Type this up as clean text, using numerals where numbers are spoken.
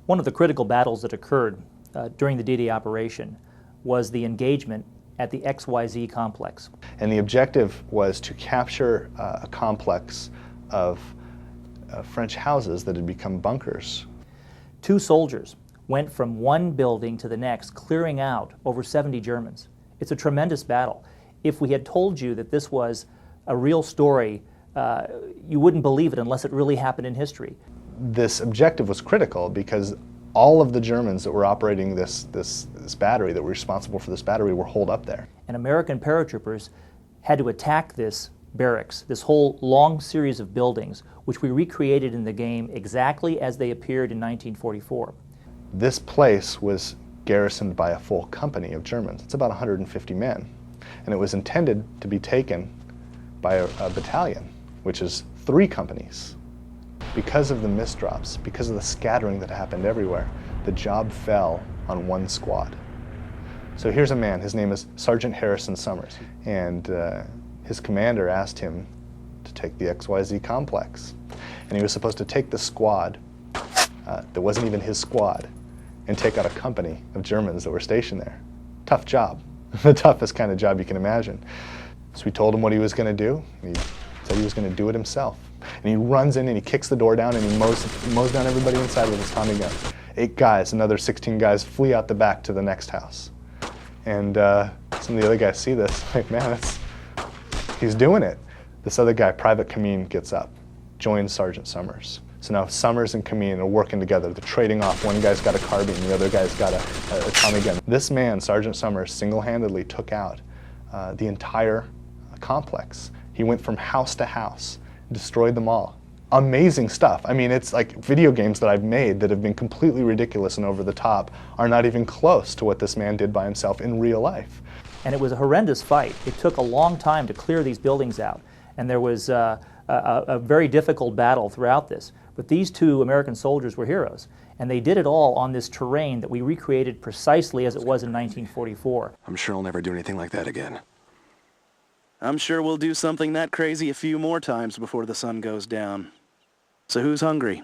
One of the critical battles that occurred during the D-Day operation was the engagement at the XYZ complex. And the objective was to capture a complex of French houses that had become bunkers. 2 soldiers went from one building to the next, clearing out over 70 Germans. It's a tremendous battle. If we had told you that this was a real story, you wouldn't believe it unless it really happened in history. This objective was critical because all of the Germans that were operating this battery, that were responsible for this battery, were holed up there. And American paratroopers had to attack this barracks, this whole long series of buildings, which we recreated in the game exactly as they appeared in 1944. This place was garrisoned by a full company of Germans. It's about 150 men. And it was intended to be taken by a battalion, which is 3 companies. Because of the misdrops, because of the scattering that happened everywhere, the job fell on 1 squad. So here's a man, his name is Sergeant Harrison Summers, and his commander asked him to take the XYZ complex. And he was supposed to take the squad that wasn't even his squad and take out a company of Germans that were stationed there. Tough job, the toughest kind of job you can imagine. So we told him what he was going to do. He said he was going to do it himself. And he runs in and he kicks the door down and he mows down everybody inside with his Tommy gun. 8 guys, another 16 guys flee out the back to the next house. And some of the other guys see this, like, man, he's doing it. This other guy, Private Kameen, gets up, joins Sergeant Summers. So now Summers and Kameen are working together. They're trading off. One guy's got a carbine, the other guy's got a Tommy gun. This man, Sergeant Summers, single-handedly took out the entire complex. He went from house to house, destroyed them all. Amazing stuff. I mean, it's like video games that I've made that have been completely ridiculous and over the top are not even close to what this man did by himself in real life. And it was a horrendous fight. It took a long time to clear these buildings out, and there was a very difficult battle throughout this. But these 2 American soldiers were heroes, and they did it all on this terrain that we recreated precisely as it was in 1944. I'm sure I'll never do anything like that again. I'm sure we'll do something that crazy a few more times before the sun goes down. So who's hungry?